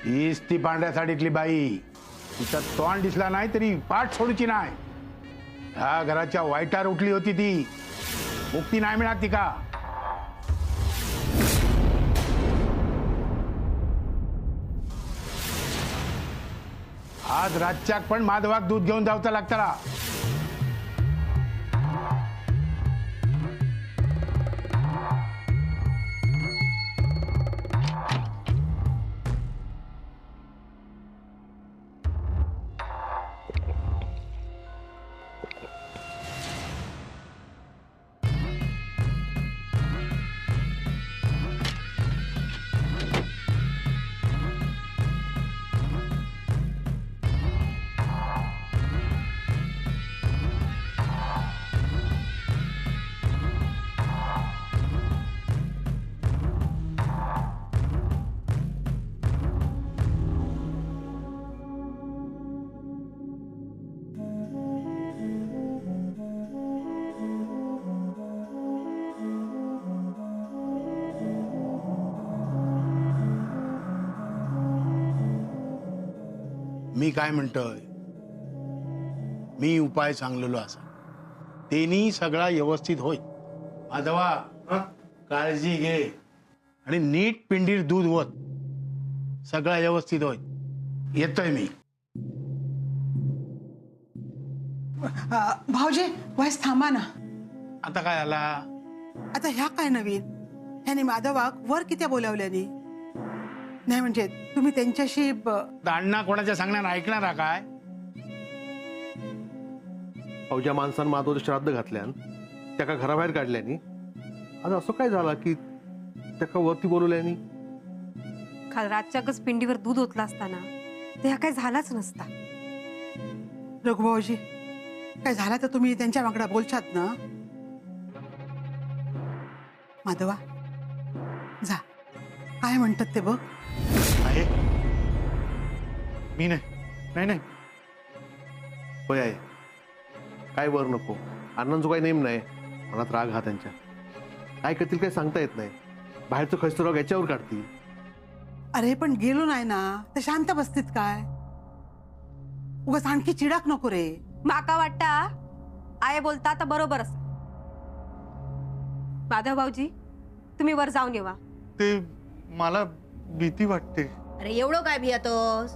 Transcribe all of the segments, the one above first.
हीच ती पांढऱ्या साडीतली बाई. तिचा तोंड दिसला नाही तरी पाठ सोडूची नाही. ह्या घराच्या वाईटार उठली होती ती. मुक्ती नाही मिळत ती का? आज रातच्याक पण माधवाक दूध घेऊन जावचं लागतला. मी काय म्हणतोय, मी उपाय सांगलेलो असा तेनी सगळा व्यवस्थित होय. माधवा, काळजी घे आणि नीट पिंडीर दूध ओत. सगळा व्यवस्थित होय. येतोय मी. भाऊजी वाईस थांबा ना. आता काय आला? आता ह्या काय नवीन? ह्याने माधवाक वर किती बोलावल्यानी? नाही म्हणजे तुम्ही त्यांच्याशी अण्णा कोणाच्या सांगण्यात ऐकणार काय? अवज्या माणसान माधवचं श्राद्ध घातल्यान त्याका घराबाहेर काढल्यानी आज असं काय झालं की त्याका वरती बोलवल्यानी? काल रातच्याकच पिंडीवर दूध ओतला असताना ते काय झालाच नसता. रघुभाऊजी काय झाला तर तुम्ही त्यांच्या मागडा बोलशात ना. माधवा जा, काय म्हणतात ते बघ. आहे मी नाही नाही नाही होय आहे. काय वर नको. अण्णांचं काही नेम नाही. मनात राग हा त्यांच्या. काय करतील काय सांगता येत नाही. बाहेरचं खैस्त राग याच्यावर काढतील. अरे पण गेलो नाही ना तर शांत बसतीत काय? उगाच आणखी चिडाक नको रे. माका वाटता आय बोलता आता बरोबर असं. माधव भाऊजी तुम्ही वर जाऊन येवा. ते मला भीती वाटते. अरे एवढं काय भियातोस?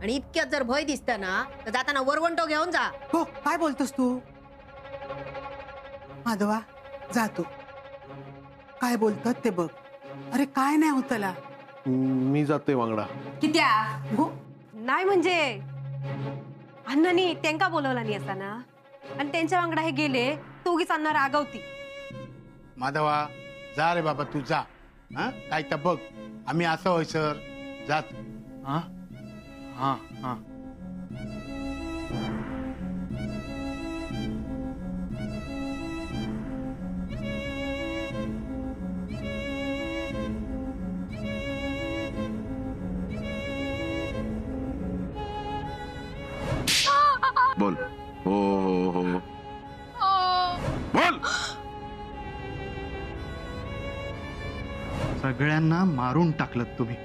आणि इतक्यात जर भय दिसता ना तर जाताना वरवंटो घेऊन जा. हो काय बोलतोस तू? माधवा जा तू. काय बोलतात ते बघ. अरे काय नाही होत त्याला. मी जातोय वांगडा. कित्या हो नाही म्हणजे अण्णांनी त्यांका बोलवला नाही असताना आणि त्यांच्या वांगडा हे गेले तो उगीच अण्णा रागवती. माधवा जा रे बाबा, तू जा. काय तर बघ. आम्ही असं होय सर जात. हा हा हा बोल. हो हो हो बोल. सगळ्यांना मारून टाकलं तुम्ही.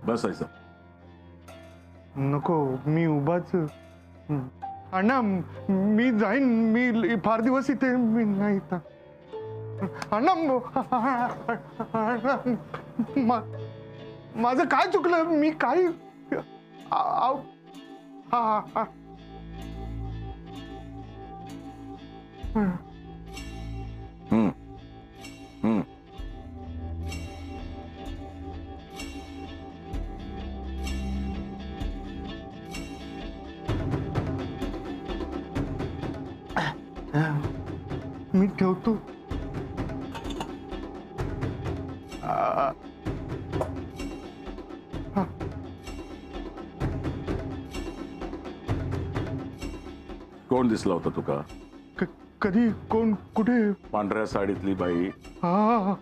बसायचं. नको मी उभाच. अण्णा मी जाईन. मी फार दिवस इथे मी नाही इथं. अण्णा माझं काय चुकलं? मी काय हा हा हा हम्म हम्म मी ठेवतो. आ, हा. कोण दिसला होता तुका? कधी कोण कुठे? पांढऱ्या साडीतली बाई. हा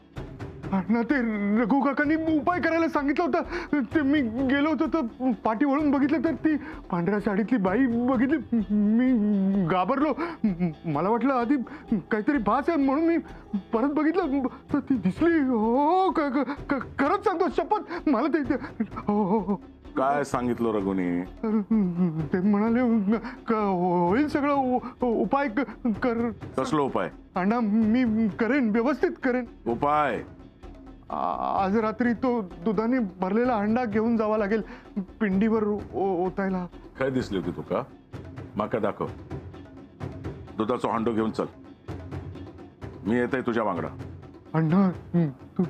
अण्णा ते रघु काकांनी उपाय करायला सांगितलं होतं. ते मी गेलो होतो तर पाठी वळून बघितलं तर ती पांढऱ्या साडीतली बाई बघितली. मी घाबरलो. मला वाटलं आधी काहीतरी भास आहे म्हणून मी परत बघितलं तर ती दिसली. हो खरंच सांगतो शपथ मला ते हो. काय सांगितलं रघुनी? ते म्हणाले होईल सगळं उपाय कर. कसलो उपाय? अण्णा मी करेन, व्यवस्थित करेन. उपाय? आज रात्री तो दुधाने भरलेला अंडा घेऊन जावा लागेल पिंडीवर ओतायला. काय दिसली होती तुका? माका दाखव. दुधाचा हांडो घेऊन चल. मी येतय तुझ्या वांगडा. अण्णा तू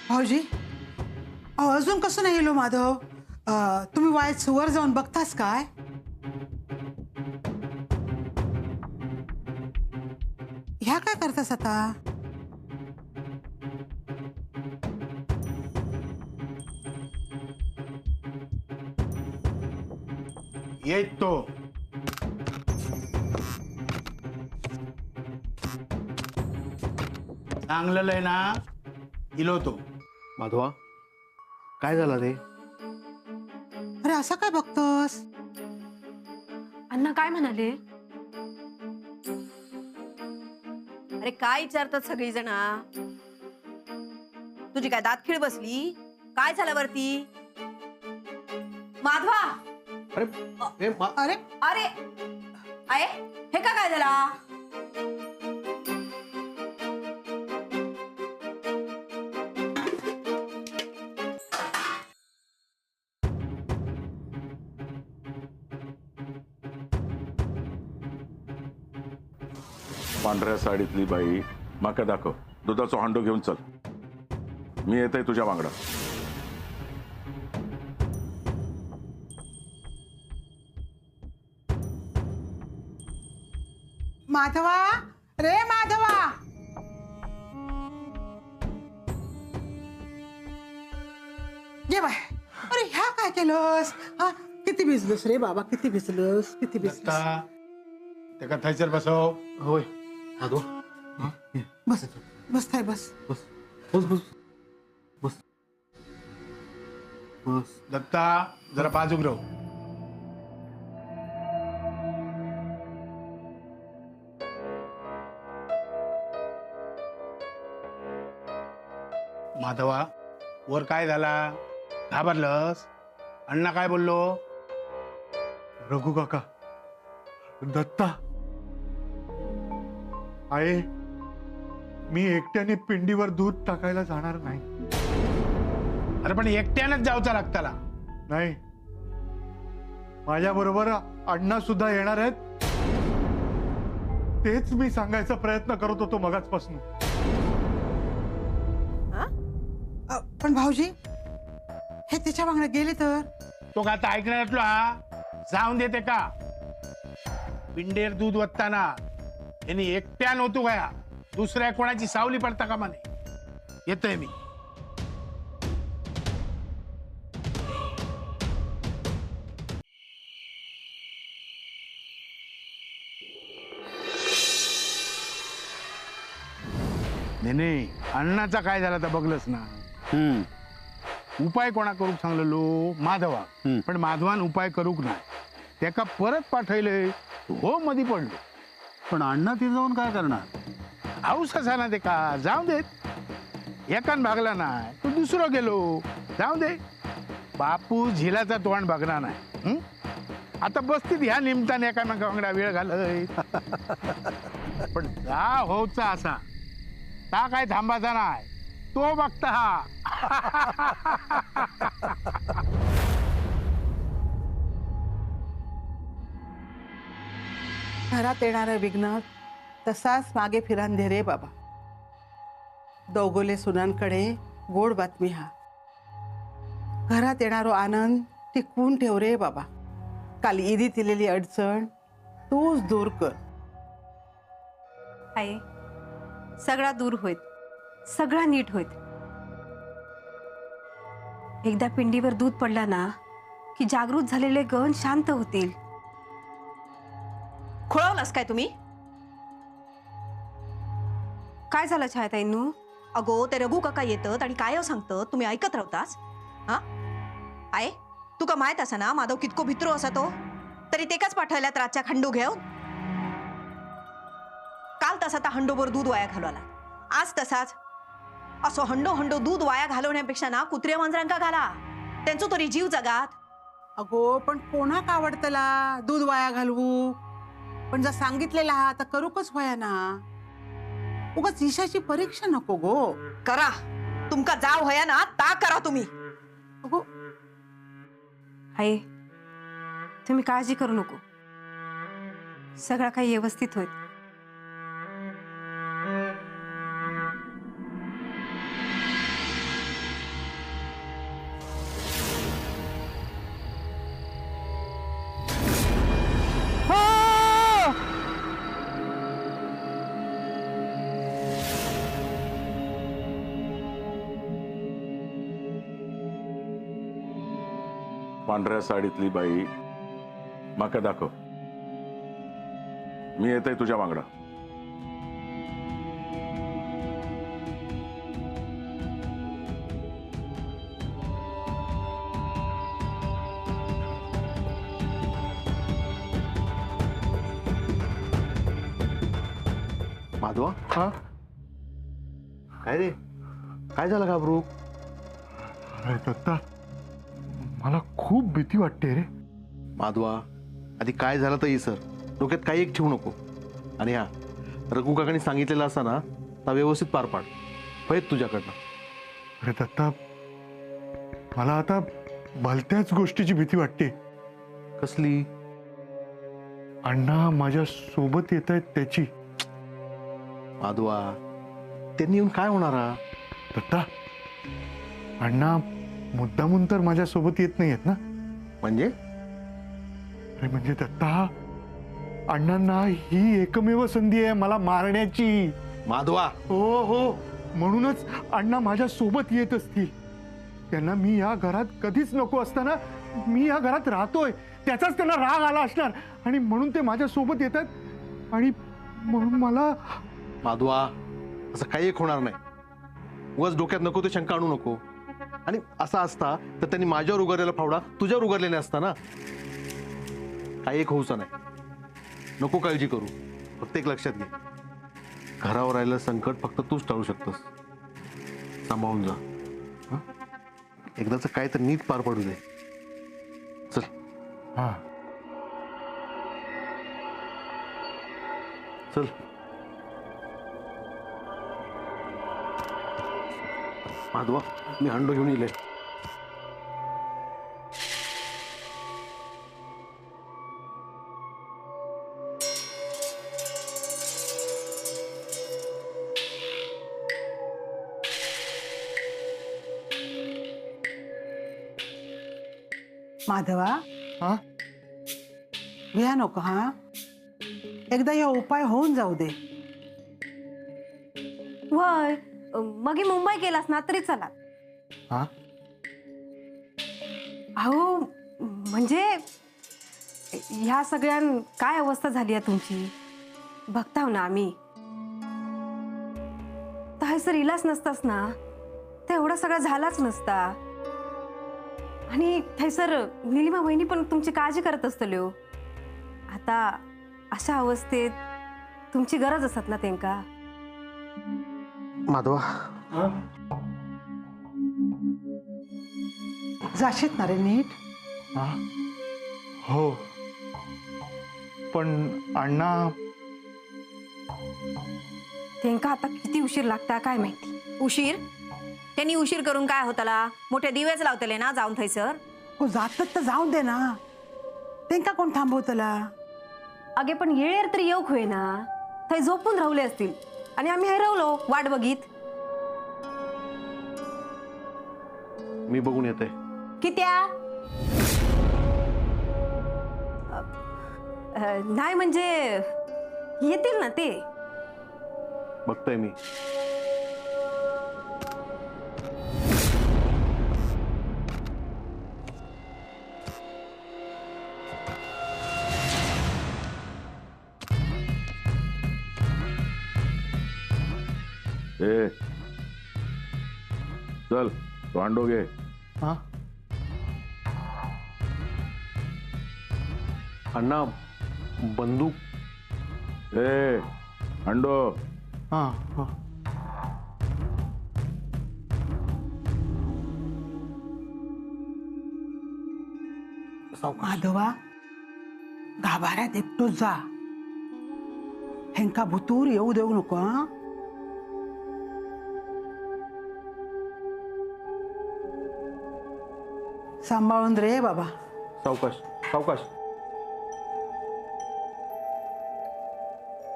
भाऊजी अहो अजून कसं नाही गेलो माधव? तुम्ही वायच वर जाऊन बघतास काय? ह्या काय करतास आता? येत तो. चांगलं आहे ना? इलो तो. माधवा काय झालं रे? अरे असं काय बघतोस? अण्णा काय म्हणाले? अरे काय विचारतात सगळी जण? तुझी काय दात खिळ बसली? काय झालं वरती? माधवा अरे अरे अरे आहे हे का काय झाला? पांढऱ्या साडीतली बाई. माका दाखव. दुधाचा हांडो घेऊन चल. मी येतय तुझ्या वांगडा. माधवा, रे माधवा. ये बाय. अरे ह्या काय केलंस? हा किती भिजलोस रे बाबा, किती भिजलोस, किती भिजलोस. दत्ता, त्याका थैसर बसव. होय माधवा बस बस थाय बस. बस बस बस बस बस. दत्ता जरा बाजूक राहू. माधवा वर काय झाला? घाबरलंस? अण्णा काय बोललो? रघु काका, दत्ता, आहे मी एकट्याने पिंडीवर दूध टाकायला जाणार नाही. अरे पण एकट्यानंच जाऊचा लागताला. नाही, माझ्या बरोबर अण्णा सुद्धा येणार आहेत. तेच मी सांगायचा प्रयत्न करत होतो मगाचपासून. पण भाऊजी हे त्याच्या मागणे गेले तर? तो का आता ऐकण्यातलो हा? जाऊन देते का? पिंडेर दूध वत्ताना यांनी एकट्या नव्हतो गया, दुसऱ्या कोणाची सावली पडता का म्हणे. येतोय मी. नाही अण्णाचा काय झाला तर बघलंच ना. उपाय कोणा करूक सांगलेलो? माधवा. पण माधवान उपाय करूक नाही. त्याका परत पाठवले. हो मधी पडलो. पण अण्णा ते जाऊन काय करणार? हाऊस असा ना ते का जाऊ देत. एकान भागला नाही तो दुसरं गेलो. जाऊ दे. बापू झिलाचा तोंड बघणार नाही. आता बसतीत ह्या निमताने एकामेकांकडे वेळ घालय. पण जा होचा असा ता काय थांबायचा नाही. तो बघता हा. घरात येणारा विघ्न तसाच मागे फिरांदे रे बाबा. दोघोले सुनांकडे गोड बातमी हा. घरात येणारो आनंद टिकवून ठेव रे बाबा. काल ईदीत दिलेली अडचण तूच दूर कर. आहे सगळा दूर होईत, सगळा नीट होईत. एकदा पिंडीवर दूध पडला ना की जागृत झालेले गण शांत होतील. खुळवलास काय तुम्ही? काय झालं छायाताईंनू? अगो ते रघु काका येतात आणि काय सांगतं तुम्ही ऐकत राहतास. हा आहे तुका माहित असा ना माधव कितको भित्रो असा तो, तरी तेकाच पाठवल्यात रातच्या हंडो घेऊन. काल तसा त्या हंडोवर दूध वाया घालवला, आज तसाच. असो हंडो हंडो दूध वाया घालवण्यापेक्षा ना कुत्र्या मांजरांका घाला, त्यांचो तरी जीव जगात. अगो पण कोणाक आवडतला दूध वाया घालवू? पण जर सांगितलेला हा तर करूकच होया ना. उगाच ईशाची परीक्षा नको गो. करा तुमका जाव होया ना ता करा तुम्ही. अगो आहे तुम्ही काळजी करू नको, सगळं काही व्यवस्थित होईल. पांढऱ्या साडीतली बाई माका दाखव. मी येतय तुझ्या वांगडा. माधवा, हा काय रे, काय झालं घाबरू? अरे दत्ता, मला खूप भीती वाटते रे. माधवा, आधी काय झालं तर सर डोक्यात काही एक ठेवू नको. आणि हा रघु काकांनी सांगितलेलं असा ना तर व्यवस्थित पार पाड. पैत तुझ्याकडनं. अरे दत्ता, मला आता भलत्याच गोष्टीची भीती वाटते. कसली? अण्णा माझ्या सोबत येत आहेत त्याची. माधवा, त्यांनी येऊन काय होणार? दत्ता, अण्णा मुद्दामून तर माझ्या सोबत येत नाही आहेत ना. म्हणजे? अरे म्हणजे दत्ता, अण्णांना ही एकमेव संधी आहे मला मारण्याची. माधवा, हो हो, म्हणूनच अण्णा माझ्या सोबत येत असतील. त्यांना मी या घरात कधीच नको असताना मी या घरात राहतोय त्याचाच त्यांना राग आला असणार आणि म्हणून ते माझ्या सोबत येतात. आणि म्हणून मला. माधवा, असं काही एक होणार नाही. उगाच डोक्यात नको ते शंका आणू नको. आणि असा असता तर त्यांनी माझ्यावर उगारलेला फावडा तुझ्यावर उगारलेला असता ना. काही एक होऊचा नाही. नको काळजी करू. फक्त एक लक्षात घे, घरावर राहिलं संकट फक्त तूच टाळू शकतोस. सांभाळून जा. हं? एकदाच काय तर नीट पार पडू दे. चल. हा, चल. माधवा, मी हंडो घेऊन येईल. माधवा, हा, भ्या नको हा. एकदा या उपाय होऊन जाऊ दे. वय मग मुंबई गेलास ना तरी चला. हा. अहो म्हणजे ह्या सगळ्यां काय अवस्था झाली आहे तुमची बघताव ना आम्ही. तर सर इलाच नसतास ना तर एवढा सगळा झालाच नसता. आणि थैसर निलिमा वहिनी पण तुमची काळजी करत असतल्यो. आता अशा अवस्थेत तुमची गरज असत ना त्यांका. माधवा, जाशीत ना रे नीट? हा, हो. पण अण्णा, त्यांका आता किती उशीर लागता काय माहिती. उशीर? त्यांनी उशीर करून काय होताला? मोठे दिवेच लावतले ना जाऊन थैसर. हो, जातात तर जाऊन दे ना. त्यांका कोण थांबवतला? अगे पण येळेर तरी येऊक होय ना. थंय झोपून राहुले असतील आणि आम्ही हरवलो वाट बघित. मी बघून येते. कित्या नाही म्हणजे येतील ना ते. बघतोय मी. ए चल तो हांडो घे. हा अण्णा बंदूक. ए हांडो. हा हा माधवा गाभाऱ्यात एकटोच जा. हेंका भुतूर येऊ देऊ नको. हा सांभाळून रे बाबा. सावकाश सावकाश.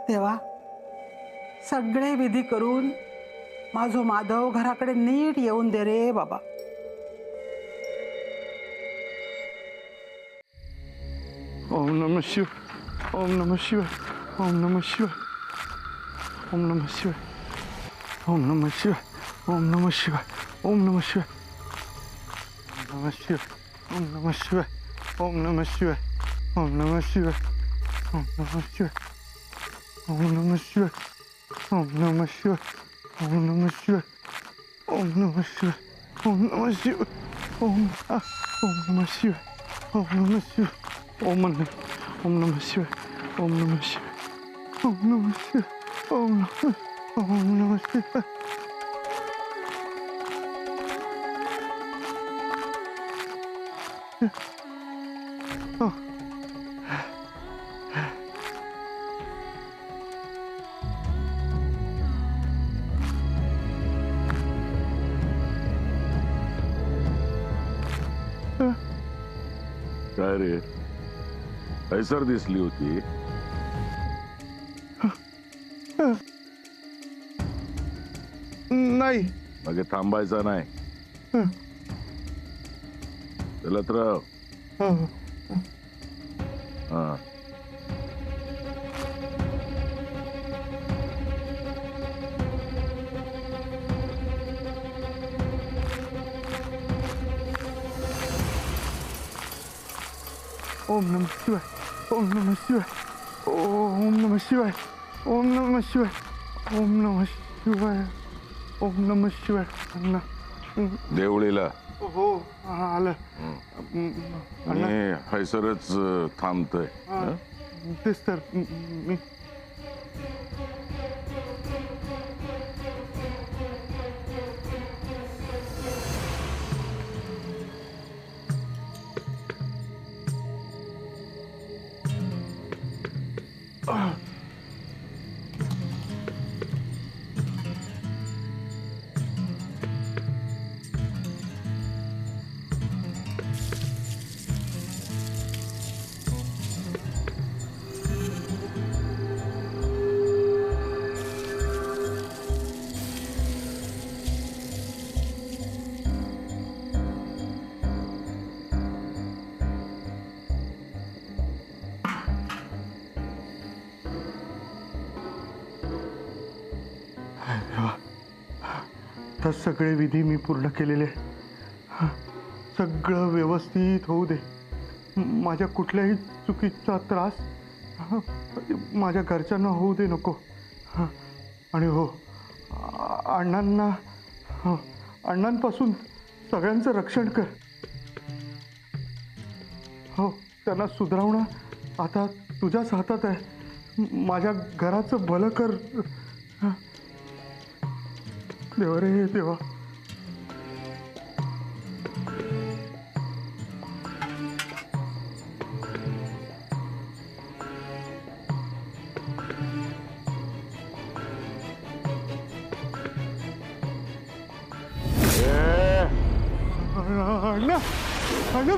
तेव्हा सगळे विधी करून माझो माधव घराकडे नीट येऊन दे रे बाबा. ओम नमः शिव. ओम नमः शिव. ओम नमः शिव. ओम नमः शिव. ओम नमः शिव. ओम नमः शिव. ओम नमः शिव. नमः शिव. ओम नमः शिव. ओम नमः शिव. ओम नमः शिव. ओम नमः शिव. ओम नमः शिव. ओम नमः शिव. ओम नमः शिव. ओम नमः शिव. ओम नमः शिव. ओम नमः शिव. ओम नमः शिव. ओम नमः शिव. ओम नमः शिव. ओम नमः शिव. ओम नमः शिव. काय रे ऐसर दिसली होती. नाही. मागे थांबायचा नाही. चलत राव. हा ओम नमः शिवाय. ओम नमः शिवाय. ओम नमः शिवाय. ओम नमः शिवाय. ओम नमः शिवाय. ओम नमः शिवाय. अण्णा. देवळीला. हो आलं. मी हैसरच थांबतोय. हं? तेच तर मी. तर सगळे विधी मी पूर्ण केलेले. सगळं व्यवस्थित होऊ दे. माझ्या कुठल्याही चुकीचा त्रास माझ्या घरच्यांना होऊ दे नको. आणि हो अण्णांपासून सगळ्यांचं रक्षण कर. हो त्यांना सुधारवणं आता तुझ्याच हातात आहे. माझ्या घराचं भलं कर देवा रे देवा. अण्णा अण्णा